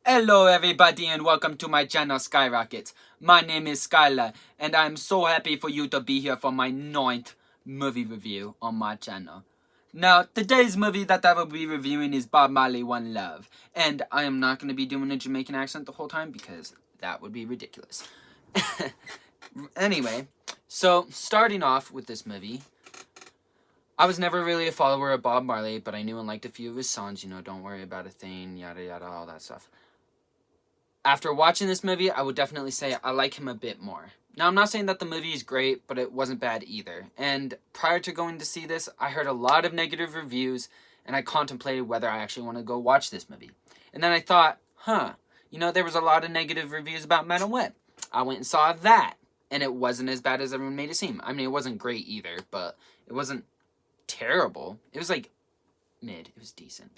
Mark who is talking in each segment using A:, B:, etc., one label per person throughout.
A: Hello everybody and welcome to my channel Skyrokkets. My name is Skylar and I'm so happy for you to be here for my 9th movie review on my channel. Now, today's movie that I will be reviewing is Bob Marley One Love. And I am not going to be doing a Jamaican accent the whole time because that would be ridiculous. Anyway, so starting off with this movie, I was never really a follower of Bob Marley, but I knew and liked a few of his songs, Don't Worry About a Thing, yada yada, all that stuff. After watching this movie, I would definitely say I like him a bit more. Now, I'm not saying that the movie is great, but it wasn't bad either. And prior to going to see this, I heard a lot of negative reviews, and I contemplated whether I actually want to go watch this movie. And then I thought, there was a lot of negative reviews about Metal Wet. I went and saw that, and it wasn't as bad as everyone made it seem. I mean, it wasn't great either, but it wasn't terrible. It was like mid. It was decent,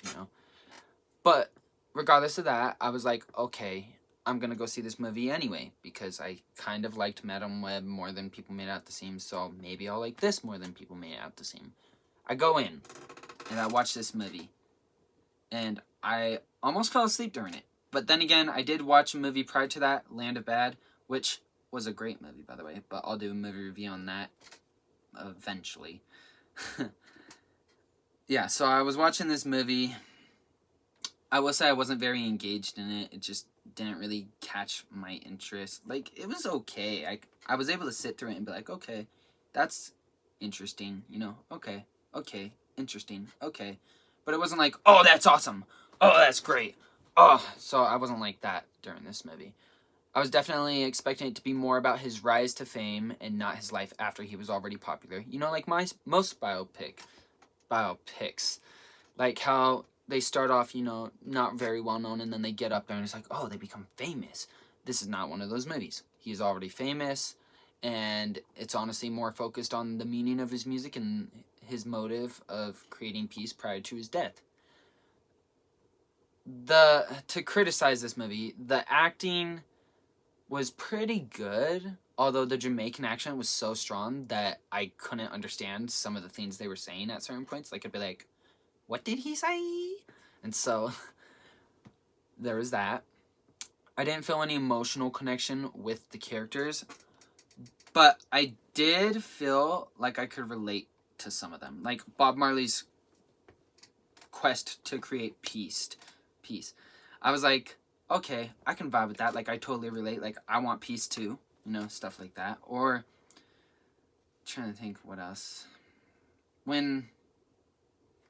A: But regardless of that, I was like, okay, I'm going to go see this movie anyway, because I kind of liked Madam Web more than people made out to seem, so maybe I'll like this more than people made out to seem. I go in, and I watch this movie, and I almost fell asleep during it. But then again, I did watch a movie prior to that, Land of Bad, which was a great movie, by the way, but I'll do a movie review on that eventually. Yeah, so I was watching this movie. I will say I wasn't very engaged in it. It just didn't really catch my interest. Like, it was okay. I was able to sit through it and be like, okay, that's interesting, okay, interesting, okay. But it wasn't like, oh, that's awesome, oh, that's great, oh, so I wasn't like that during this movie. I was definitely expecting it to be more about his rise to fame and not his life after he was already popular. Like most biopics. Like how they start off, not very well known, and then they get up there and it's like, oh, they become famous. This is not one of those movies. He's already famous, and it's honestly more focused on the meaning of his music and his motive of creating peace prior to his death. To criticize this movie, the acting was pretty good, although the Jamaican accent was so strong that I couldn't understand some of the things they were saying at certain points. Like, I'd be like, what did he say? And so, there was that. I didn't feel any emotional connection with the characters, but I did feel like I could relate to some of them. Like Bob Marley's quest to create peace. I was like, okay, I can vibe with that. Like, I totally relate. Like, I want peace too. Stuff like that. Or, trying to think what else. When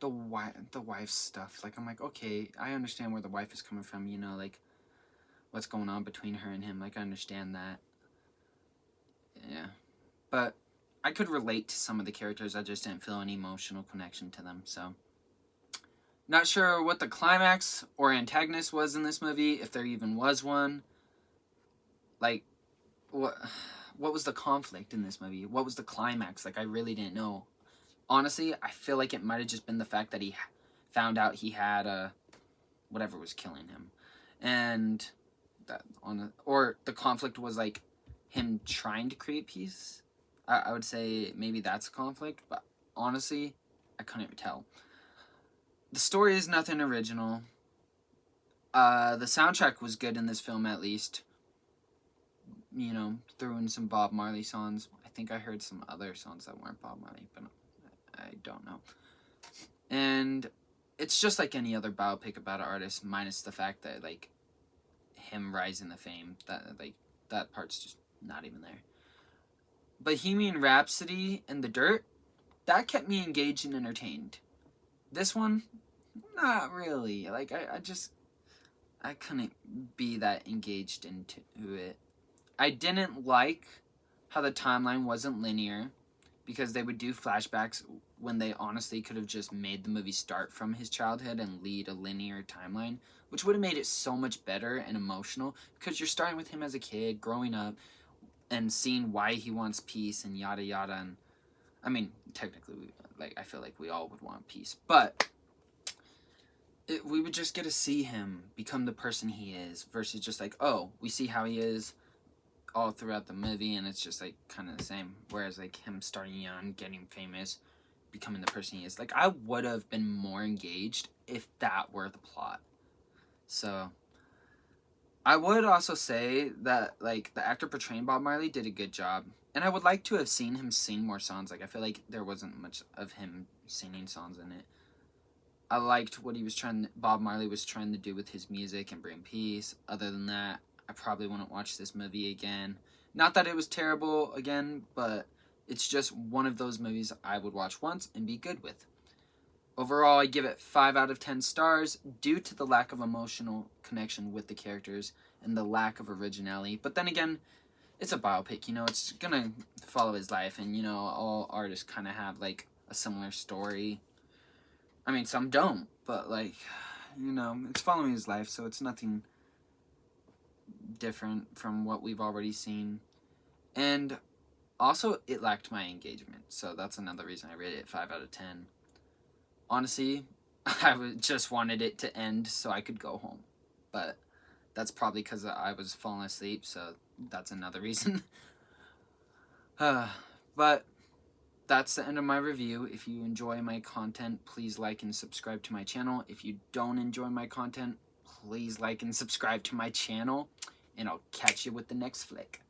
A: the wife stuff, like, I'm like, okay, I understand where the wife is coming from, like, what's going on between her and him, like, I understand that. Yeah. But I could relate to some of the characters, I just didn't feel any emotional connection to them, so. Not sure what the climax or antagonist was in this movie, if there even was one. Like, what was the conflict in this movie? What was the climax? Like, I really didn't know. Honestly, I feel like it might have just been the fact that he found out he had whatever was killing him, and that or the conflict was like him trying to create peace. I would say maybe that's a conflict, but honestly, I couldn't tell. The story is nothing original. The soundtrack was good in this film, at least. Threw in some Bob Marley songs. I think I heard some other songs that weren't Bob Marley, but I don't know. And it's just like any other biopic about an artist, minus the fact that, like, him rising to fame, that part's just not even there. Bohemian Rhapsody and The Dirt, that kept me engaged and entertained. This one, not really. Like, I couldn't be that engaged into it. I didn't like how the timeline wasn't linear, because they would do flashbacks when they honestly could have just made the movie start from his childhood and lead a linear timeline, which would have made it so much better and emotional, because you're starting with him as a kid, growing up, and seeing why he wants peace and yada yada. And I mean, technically, I feel like we all would want peace, but we would just get to see him become the person he is, versus just like, oh, we see how he is all throughout the movie, and it's just like kind of the same. Whereas like him starting young, getting famous, becoming the person he is. Like, I would have been more engaged if that were the plot. So I would also say that, like, the actor portraying Bob Marley did a good job. And I would like to have seen him sing more songs. Like, I feel like there wasn't much of him singing songs in it. I liked what Bob Marley was trying to do with his music and bring peace. Other than that, I probably wouldn't watch this movie again. Not that it was terrible again, but it's just one of those movies I would watch once and be good with. Overall, I give it 5 out of 10 stars due to the lack of emotional connection with the characters and the lack of originality. But then again, it's a biopic, it's gonna follow his life, and all artists kind of have like a similar story. I mean, some don't, but like, it's following his life, so it's nothing different from what we've already seen. And also, it lacked my engagement, so that's another reason I rated it 5 out of 10. Honestly, just wanted it to end so I could go home, but that's probably because I was falling asleep, so that's another reason. But that's the end of my review. If you enjoy my content, please like and subscribe to my channel. If you don't enjoy my content, please like and subscribe to my channel, and I'll catch you with the next flick.